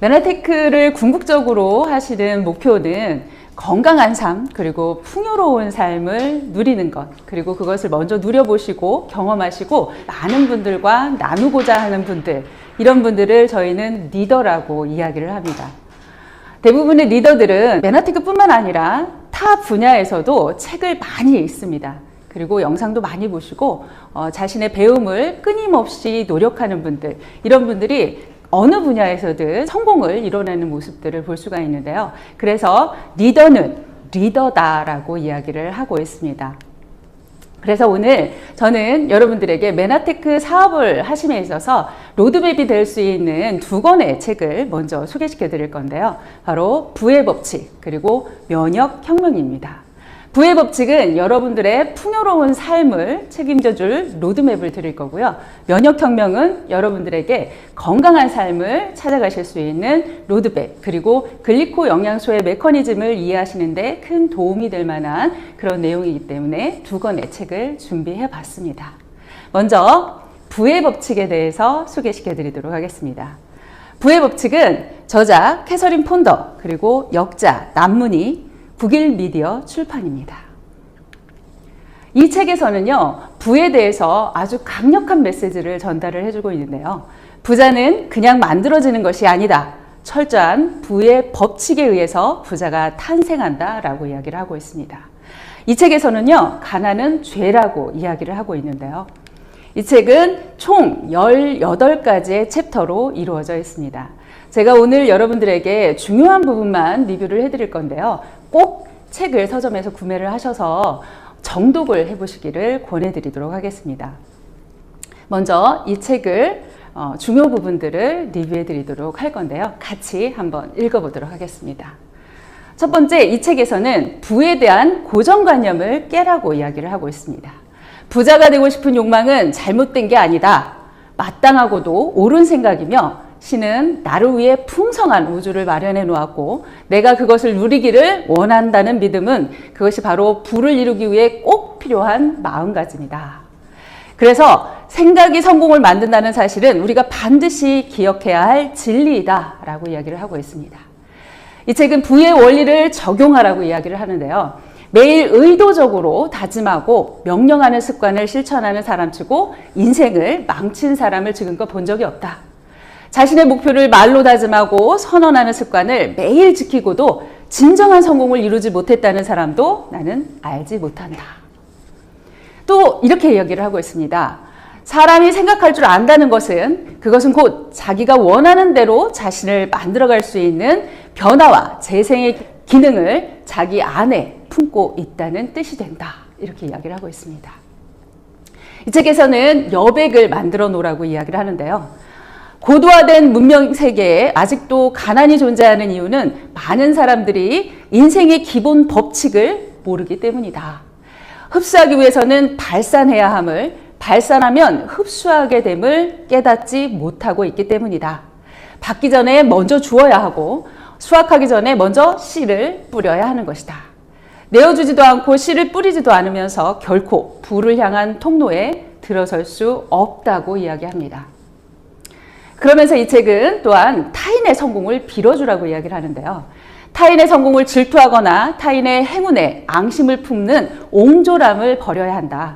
메나테크를 궁극적으로 하시는 목표는 건강한 삶, 그리고 풍요로운 삶을 누리는 것, 그리고 그것을 먼저 누려보시고 경험하시고 많은 분들과 나누고자 하는 분들, 이런 분들을 저희는 리더라고 이야기를 합니다. 대부분의 리더들은 메나테크뿐만 아니라 타 분야에서도 책을 많이 읽습니다. 그리고 영상도 많이 보시고 자신의 배움을 끊임없이 노력하는 분들, 이런 분들이 어느 분야에서든 성공을 이뤄내는 모습들을 볼 수가 있는데요. 그래서 리더는 리더다라고 이야기를 하고 있습니다. 그래서 오늘 저는 여러분들에게 메나테크 사업을 하심에 있어서 로드맵이 될 수 있는 두 권의 책을 먼저 소개시켜 드릴 건데요. 바로 부의 법칙, 그리고 면역혁명입니다. 부의 법칙은 여러분들의 풍요로운 삶을 책임져 줄 로드맵을 드릴 거고요. 면역혁명은 여러분들에게 건강한 삶을 찾아가실 수 있는 로드맵, 그리고 글리코 영양소의 메커니즘을 이해하시는 데 큰 도움이 될 만한 그런 내용이기 때문에 두 권의 책을 준비해 봤습니다. 먼저 부의 법칙에 대해서 소개시켜 드리도록 하겠습니다. 부의 법칙은 저자 캐서린 폰더, 그리고 역자 남문희, 북일미디어 출판입니다. 이 책에서는요, 부에 대해서 아주 강력한 메시지를 전달을 해주고 있는데요. 부자는 그냥 만들어지는 것이 아니다. 철저한 부의 법칙에 의해서 부자가 탄생한다 라고 이야기를 하고 있습니다. 이 책에서는요, 가난은 죄라고 이야기를 하고 있는데요. 이 책은 총 18가지의 챕터로 이루어져 있습니다. 제가 오늘 여러분들에게 중요한 부분만 리뷰를 해드릴 건데요. 꼭 책을 서점에서 구매를 하셔서 정독을 해보시기를 권해드리도록 하겠습니다. 먼저 이 책을 중요 부분들을 리뷰해드리도록 할 건데요. 같이 한번 읽어보도록 하겠습니다. 첫 번째, 이 책에서는 부에 대한 고정관념을 깨라고 이야기를 하고 있습니다. 부자가 되고 싶은 욕망은 잘못된 게 아니다. 마땅하고도 옳은 생각이며 신은 나를 위해 풍성한 우주를 마련해 놓았고 내가 그것을 누리기를 원한다는 믿음은 그것이 바로 부를 이루기 위해 꼭 필요한 마음가짐이다. 그래서 생각이 성공을 만든다는 사실은 우리가 반드시 기억해야 할 진리이다 라고 이야기를 하고 있습니다. 이 책은 부의 원리를 적용하라고 이야기를 하는데요. 매일 의도적으로 다짐하고 명령하는 습관을 실천하는 사람치고 인생을 망친 사람을 지금껏 본 적이 없다. 자신의 목표를 말로 다짐하고 선언하는 습관을 매일 지키고도 진정한 성공을 이루지 못했다는 사람도 나는 알지 못한다. 또 이렇게 이야기를 하고 있습니다. 사람이 생각할 줄 안다는 것은 그것은 곧 자기가 원하는 대로 자신을 만들어갈 수 있는 변화와 재생의 기능을 자기 안에 품고 있다는 뜻이 된다. 이렇게 이야기를 하고 있습니다. 이 책에서는 여백을 만들어 놓으라고 이야기를 하는데요. 고도화된 문명 세계에 아직도 가난이 존재하는 이유는 많은 사람들이 인생의 기본 법칙을 모르기 때문이다. 흡수하기 위해서는 발산해야 함을, 발산하면 흡수하게 됨을 깨닫지 못하고 있기 때문이다. 받기 전에 먼저 주어야 하고 수확하기 전에 먼저 씨를 뿌려야 하는 것이다. 내어주지도 않고 씨를 뿌리지도 않으면서 결코 부를 향한 통로에 들어설 수 없다고 이야기합니다. 그러면서 이 책은 또한 타인의 성공을 빌어주라고 이야기를 하는데요. 타인의 성공을 질투하거나 타인의 행운에 앙심을 품는 옹졸함을 버려야 한다.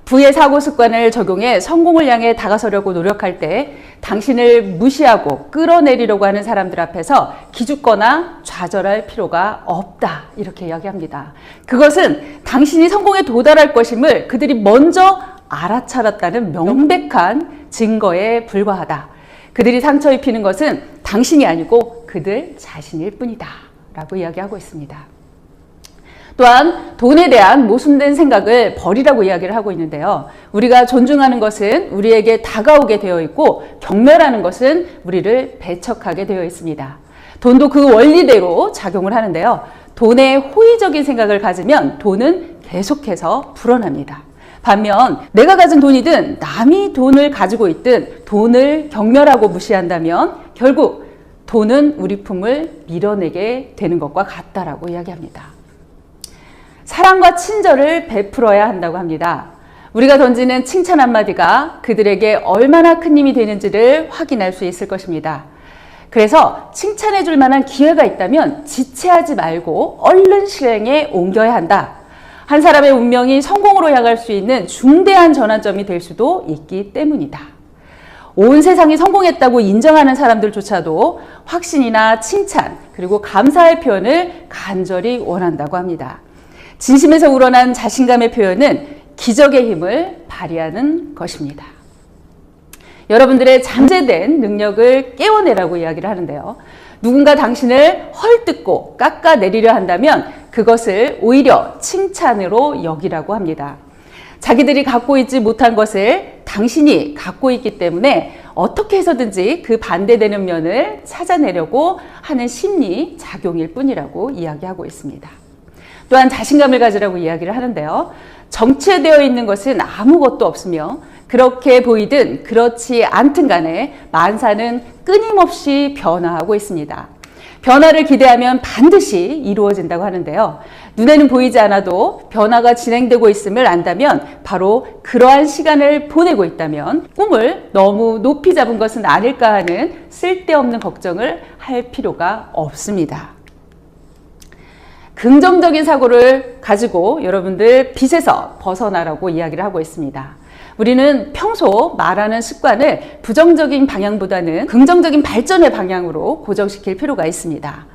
부의 사고 습관을 적용해 성공을 향해 다가서려고 노력할 때 당신을 무시하고 끌어내리려고 하는 사람들 앞에서 기죽거나 좌절할 필요가 없다. 이렇게 이야기합니다. 그것은 당신이 성공에 도달할 것임을 그들이 먼저 알아차렸다는 명백한 증거에 불과하다. 그들이 상처 입히는 것은 당신이 아니고 그들 자신일 뿐이다 라고 이야기하고 있습니다. 또한 돈에 대한 모순된 생각을 버리라고 이야기를 하고 있는데요. 우리가 존중하는 것은 우리에게 다가오게 되어 있고 경멸하는 것은 우리를 배척하게 되어 있습니다. 돈도 그 원리대로 작용을 하는데요. 돈에 호의적인 생각을 가지면 돈은 계속해서 불어납니다. 반면 내가 가진 돈이든 남이 돈을 가지고 있든 돈을 경멸하고 무시한다면 결국 돈은 우리 품을 밀어내게 되는 것과 같다라고 이야기합니다. 사랑과 친절을 베풀어야 한다고 합니다. 우리가 던지는 칭찬 한마디가 그들에게 얼마나 큰 힘이 되는지를 확인할 수 있을 것입니다. 그래서 칭찬해 줄 만한 기회가 있다면 지체하지 말고 얼른 실행에 옮겨야 한다. 한 사람의 운명이 성공으로 향할 수 있는 중대한 전환점이 될 수도 있기 때문이다. 온 세상이 성공했다고 인정하는 사람들조차도 확신이나 칭찬, 그리고 감사의 표현을 간절히 원한다고 합니다. 진심에서 우러난 자신감의 표현은 기적의 힘을 발휘하는 것입니다. 여러분들의 잠재된 능력을 깨워내라고 이야기를 하는데요. 누군가 당신을 헐뜯고 깎아내리려 한다면 그것을 오히려 칭찬으로 여기라고 합니다. 자기들이 갖고 있지 못한 것을 당신이 갖고 있기 때문에 어떻게 해서든지 그 반대되는 면을 찾아내려고 하는 심리 작용일 뿐이라고 이야기하고 있습니다. 또한 자신감을 가지라고 이야기를 하는데요. 정체되어 있는 것은 아무것도 없으며 그렇게 보이든 그렇지 않든 간에 만사는 끊임없이 변화하고 있습니다. 변화를 기대하면 반드시 이루어진다고 하는데요. 눈에는 보이지 않아도 변화가 진행되고 있음을 안다면 바로 그러한 시간을 보내고 있다면 꿈을 너무 높이 잡은 것은 아닐까 하는 쓸데없는 걱정을 할 필요가 없습니다. 긍정적인 사고를 가지고 여러분들 빚에서 벗어나라고 이야기를 하고 있습니다. 우리는 평소 말하는 습관을 부정적인 방향보다는 긍정적인 발전의 방향으로 고정시킬 필요가 있습니다.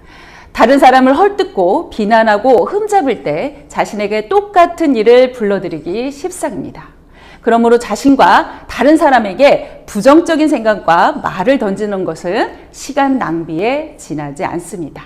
다른 사람을 헐뜯고 비난하고 흠잡을 때 자신에게 똑같은 일을 불러들이기 십상입니다. 그러므로 자신과 다른 사람에게 부정적인 생각과 말을 던지는 것은 시간 낭비에 지나지 않습니다.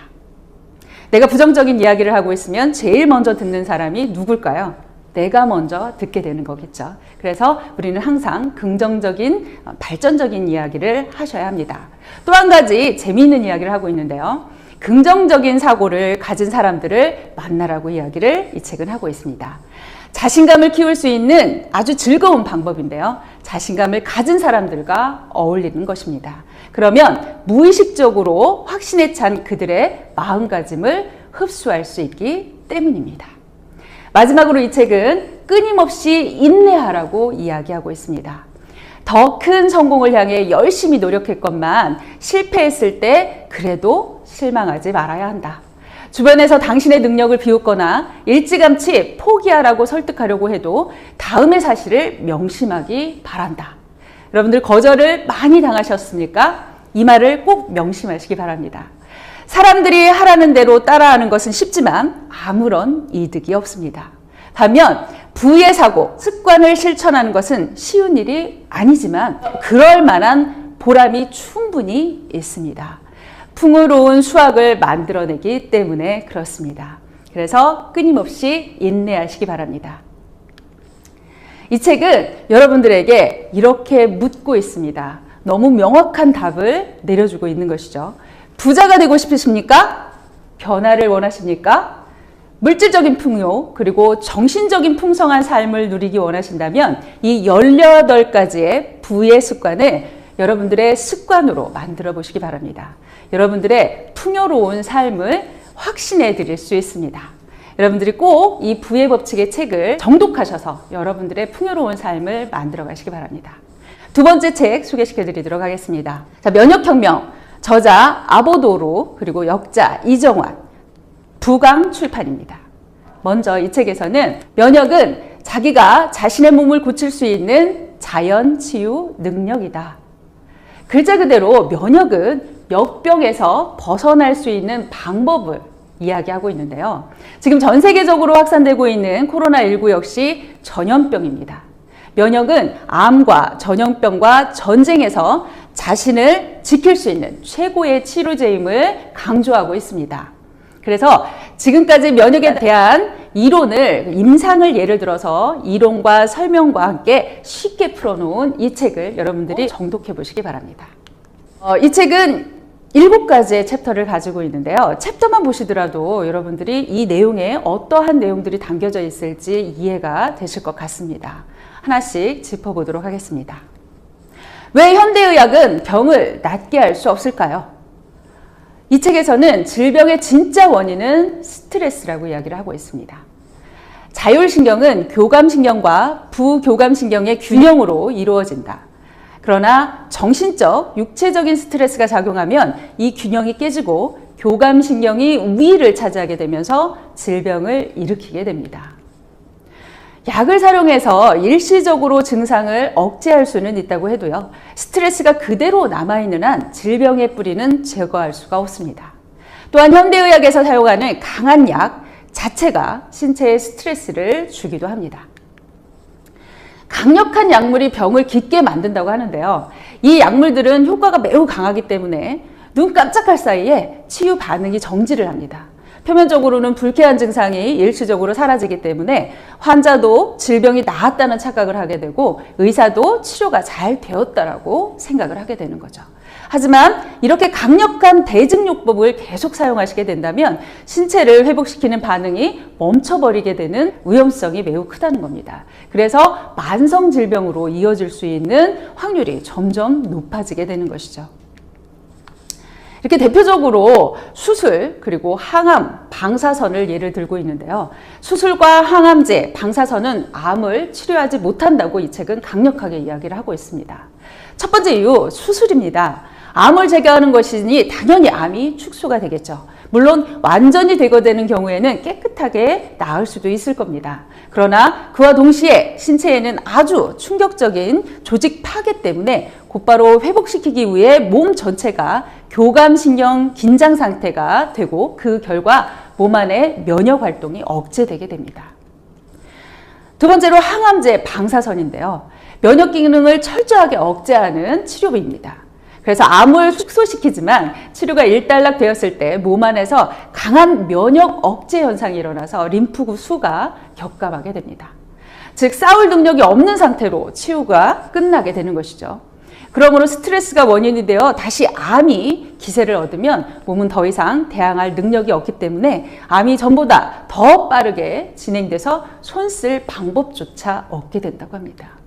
내가 부정적인 이야기를 하고 있으면 제일 먼저 듣는 사람이 누굴까요? 내가 먼저 듣게 되는 거겠죠. 그래서 우리는 항상 긍정적인 발전적인 이야기를 하셔야 합니다. 또 한 가지 재미있는 이야기를 하고 있는데요. 긍정적인 사고를 가진 사람들을 만나라고 이야기를 이 책은 하고 있습니다. 자신감을 키울 수 있는 아주 즐거운 방법인데요. 자신감을 가진 사람들과 어울리는 것입니다. 그러면 무의식적으로 확신에 찬 그들의 마음가짐을 흡수할 수 있기 때문입니다. 마지막으로 이 책은 끊임없이 인내하라고 이야기하고 있습니다. 더 큰 성공을 향해 열심히 노력했건만 실패했을 때 그래도 실망하지 말아야 한다. 주변에서 당신의 능력을 비웃거나 일찌감치 포기하라고 설득하려고 해도 다음의 사실을 명심하기 바란다. 여러분들 거절을 많이 당하셨습니까? 이 말을 꼭 명심하시기 바랍니다. 사람들이 하라는 대로 따라하는 것은 쉽지만 아무런 이득이 없습니다. 반면 부의 사고, 습관을 실천하는 것은 쉬운 일이 아니지만 그럴 만한 보람이 충분히 있습니다. 풍요로운 수확을 만들어내기 때문에 그렇습니다. 그래서 끊임없이 인내하시기 바랍니다. 이 책은 여러분들에게 이렇게 묻고 있습니다. 너무 명확한 답을 내려주고 있는 것이죠. 부자가 되고 싶으십니까? 변화를 원하십니까? 물질적인 풍요, 그리고 정신적인 풍성한 삶을 누리기 원하신다면 이 18가지의 부의 습관을 여러분들의 습관으로 만들어 보시기 바랍니다. 여러분들의 풍요로운 삶을 확신해 드릴 수 있습니다. 여러분들이 꼭 이 부의 법칙의 책을 정독하셔서 여러분들의 풍요로운 삶을 만들어 가시기 바랍니다. 두 번째 책 소개시켜 드리도록 하겠습니다. 자, 면역혁명, 저자 아보도로, 그리고 역자 이정환, 부강 출판입니다. 먼저 이 책에서는 면역은 자기가 자신의 몸을 고칠 수 있는 자연 치유 능력이다. 글자 그대로 면역은 역병에서 벗어날 수 있는 방법을 이야기하고 있는데요. 지금 전 세계적으로 확산되고 있는 코로나19 역시 전염병입니다. 면역은 암과 전염병과 전쟁에서 자신을 지킬 수 있는 최고의 치료제임을 강조하고 있습니다. 그래서 지금까지 면역에 대한 이론을, 임상을 예를 들어서 이론과 설명과 함께 쉽게 풀어놓은 이 책을 여러분들이 정독해 보시기 바랍니다. 이 책은 7가지의 챕터를 가지고 있는데요. 챕터만 보시더라도 여러분들이 이 내용에 어떠한 내용들이 담겨져 있을지 이해가 되실 것 같습니다. 하나씩 짚어보도록 하겠습니다. 왜 현대의학은 병을 낫게 할 수 없을까요? 이 책에서는 질병의 진짜 원인은 스트레스라고 이야기를 하고 있습니다. 자율신경은 교감신경과 부교감신경의 균형으로 이루어진다. 그러나 정신적, 육체적인 스트레스가 작용하면 이 균형이 깨지고 교감신경이 우위를 차지하게 되면서 질병을 일으키게 됩니다. 약을 사용해서 일시적으로 증상을 억제할 수는 있다고 해도요, 스트레스가 그대로 남아있는 한 질병의 뿌리는 제거할 수가 없습니다. 또한 현대의학에서 사용하는 강한 약 자체가 신체에 스트레스를 주기도 합니다. 강력한 약물이 병을 깊게 만든다고 하는데요. 이 약물들은 효과가 매우 강하기 때문에 눈 깜짝할 사이에 치유 반응이 정지를 합니다. 표면적으로는 불쾌한 증상이 일시적으로 사라지기 때문에 환자도 질병이 나았다는 착각을 하게 되고 의사도 치료가 잘 되었다라고 생각을 하게 되는 거죠. 하지만 이렇게 강력한 대증요법을 계속 사용하시게 된다면 신체를 회복시키는 반응이 멈춰버리게 되는 위험성이 매우 크다는 겁니다. 그래서 만성 질병으로 이어질 수 있는 확률이 점점 높아지게 되는 것이죠. 이렇게 대표적으로 수술 그리고 항암, 방사선을 예를 들고 있는데요. 수술과 항암제, 방사선은 암을 치료하지 못한다고 이 책은 강력하게 이야기를 하고 있습니다. 첫 번째 이유, 수술입니다. 암을 제거하는 것이니 당연히 암이 축소가 되겠죠. 물론 완전히 제거되는 경우에는 깨끗하게 나을 수도 있을 겁니다. 그러나 그와 동시에 신체에는 아주 충격적인 조직 파괴 때문에 곧바로 회복시키기 위해 몸 전체가 교감신경 긴장 상태가 되고 그 결과 몸 안의 면역 활동이 억제되게 됩니다. 두 번째로 항암제 방사선인데요. 면역 기능을 철저하게 억제하는 치료입니다. 그래서 암을 축소시키지만 치료가 일단락되었을 때 몸 안에서 강한 면역 억제 현상이 일어나서 림프구 수가 격감하게 됩니다. 즉 싸울 능력이 없는 상태로 치유가 끝나게 되는 것이죠. 그러므로 스트레스가 원인이 되어 다시 암이 기세를 얻으면 몸은 더 이상 대항할 능력이 없기 때문에 암이 전보다 더 빠르게 진행돼서 손쓸 방법조차 없게 된다고 합니다.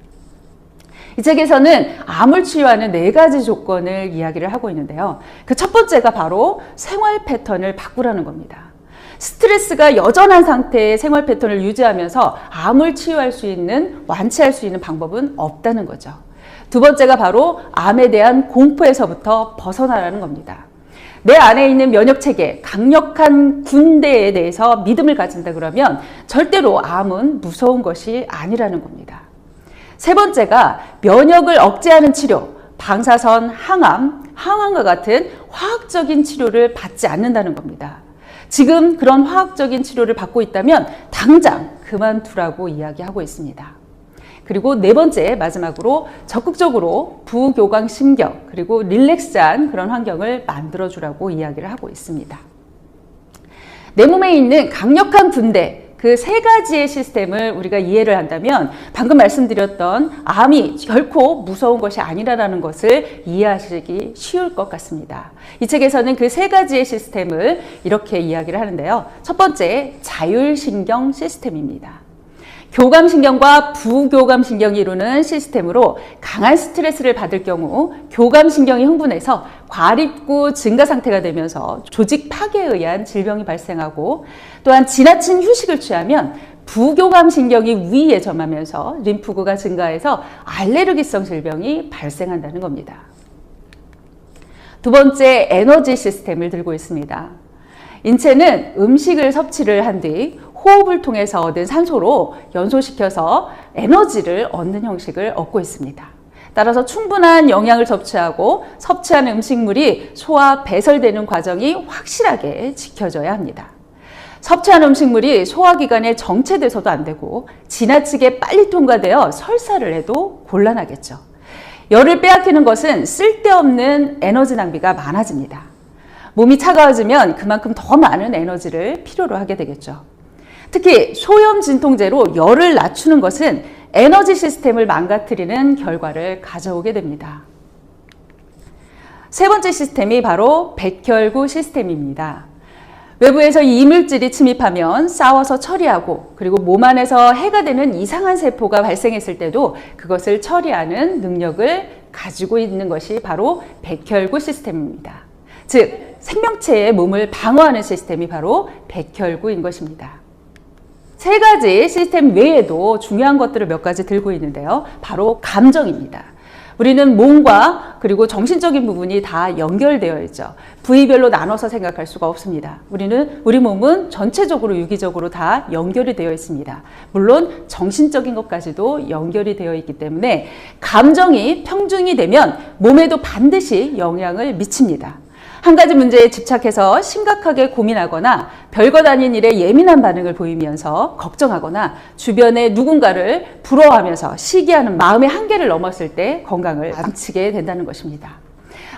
이 책에서는 암을 치유하는 4가지 조건을 이야기를 하고 있는데요. 그 첫 번째가 바로 생활 패턴을 바꾸라는 겁니다. 스트레스가 여전한 상태의 생활 패턴을 유지하면서 암을 치유할 수 있는, 완치할 수 있는 방법은 없다는 거죠. 두 번째가 바로 암에 대한 공포에서부터 벗어나라는 겁니다. 내 안에 있는 면역체계, 강력한 군대에 대해서 믿음을 가진다 그러면 절대로 암은 무서운 것이 아니라는 겁니다. 세 번째가 면역을 억제하는 치료, 방사선, 항암, 항암과 같은 화학적인 치료를 받지 않는다는 겁니다. 지금 그런 화학적인 치료를 받고 있다면 당장 그만두라고 이야기하고 있습니다. 그리고 네 번째, 마지막으로 적극적으로 부교감신경 그리고 릴렉스한 그런 환경을 만들어주라고 이야기를 하고 있습니다. 내 몸에 있는 강력한 군대, 그 3가지의 시스템을 우리가 이해를 한다면 방금 말씀드렸던 암이 결코 무서운 것이 아니라는 것을 이해하시기 쉬울 것 같습니다. 이 책에서는 그 3가지의 시스템을 이렇게 이야기를 하는데요. 첫 번째, 자율신경 시스템입니다. 교감신경과 부교감신경이 이루는 시스템으로 강한 스트레스를 받을 경우 교감신경이 흥분해서 과립구 증가 상태가 되면서 조직 파괴에 의한 질병이 발생하고 또한 지나친 휴식을 취하면 부교감신경이 위에 점하면서 림프구가 증가해서 알레르기성 질병이 발생한다는 겁니다. 두 번째, 에너지 시스템을 들고 있습니다. 인체는 음식을 섭취를 한 뒤 호흡을 통해서 얻은 산소로 연소시켜서 에너지를 얻는 형식을 얻고 있습니다. 따라서 충분한 영양을 섭취하고 섭취한 음식물이 소화, 배설되는 과정이 확실하게 지켜져야 합니다. 섭취한 음식물이 소화기관에 정체돼서도 안 되고 지나치게 빨리 통과되어 설사를 해도 곤란하겠죠. 열을 빼앗기는 것은 쓸데없는 에너지 낭비가 많아집니다. 몸이 차가워지면 그만큼 더 많은 에너지를 필요로 하게 되겠죠. 특히 소염 진통제로 열을 낮추는 것은 에너지 시스템을 망가뜨리는 결과를 가져오게 됩니다. 세 번째 시스템이 바로 백혈구 시스템입니다. 외부에서 이물질이 침입하면 싸워서 처리하고 그리고 몸 안에서 해가 되는 이상한 세포가 발생했을 때도 그것을 처리하는 능력을 가지고 있는 것이 바로 백혈구 시스템입니다. 즉 생명체의 몸을 방어하는 시스템이 바로 백혈구인 것입니다. 3가지 시스템 외에도 중요한 것들을 몇 가지 들고 있는데요. 바로 감정입니다. 우리는 몸과 그리고 정신적인 부분이 다 연결되어 있죠. 부위별로 나눠서 생각할 수가 없습니다. 우리 몸은 전체적으로 유기적으로 다 연결이 되어 있습니다. 물론 정신적인 것까지도 연결이 되어 있기 때문에 감정이 평등이 되면 몸에도 반드시 영향을 미칩니다. 한 가지 문제에 집착해서 심각하게 고민하거나 별것 아닌 일에 예민한 반응을 보이면서 걱정하거나 주변에 누군가를 부러워하면서 시기하는 마음의 한계를 넘었을 때 건강을 망치게 된다는 것입니다.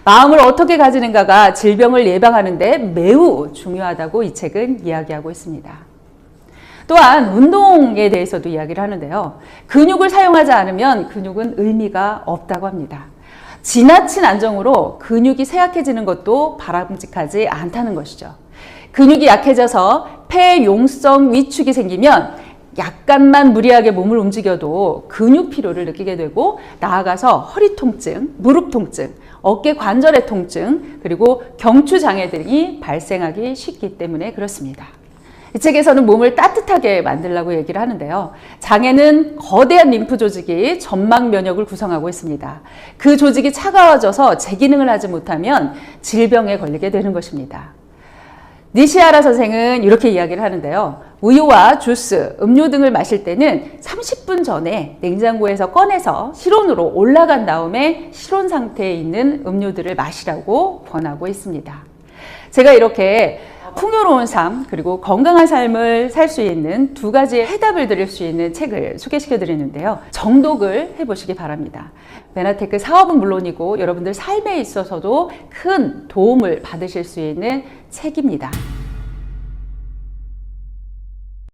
마음을 어떻게 가지는가가 질병을 예방하는 데 매우 중요하다고 이 책은 이야기하고 있습니다. 또한 운동에 대해서도 이야기를 하는데요. 근육을 사용하지 않으면 근육은 의미가 없다고 합니다. 지나친 안정으로 근육이 쇠약해지는 것도 바람직하지 않다는 것이죠. 근육이 약해져서 폐용성 위축이 생기면 약간만 무리하게 몸을 움직여도 근육 피로를 느끼게 되고 나아가서 허리 통증, 무릎 통증, 어깨 관절의 통증, 그리고 경추 장애 등이 발생하기 쉽기 때문에 그렇습니다. 이 책에서는 몸을 따뜻하게 만들라고 얘기를 하는데요. 장에는 거대한 림프 조직이 점막 면역을 구성하고 있습니다. 그 조직이 차가워져서 제 기능을 하지 못하면 질병에 걸리게 되는 것입니다. 니시하라 선생은 이렇게 이야기를 하는데요. 우유와 주스, 음료 등을 마실 때는 30분 전에 냉장고에서 꺼내서 실온으로 올라간 다음에 실온 상태에 있는 음료들을 마시라고 권하고 있습니다. 제가 이렇게 풍요로운 삶 그리고 건강한 삶을 살 수 있는 두 가지의 해답을 드릴 수 있는 책을 소개시켜 드리는데요. 정독을 해보시기 바랍니다. 베나테크 사업은 물론이고 여러분들 삶에 있어서도 큰 도움을 받으실 수 있는 책입니다.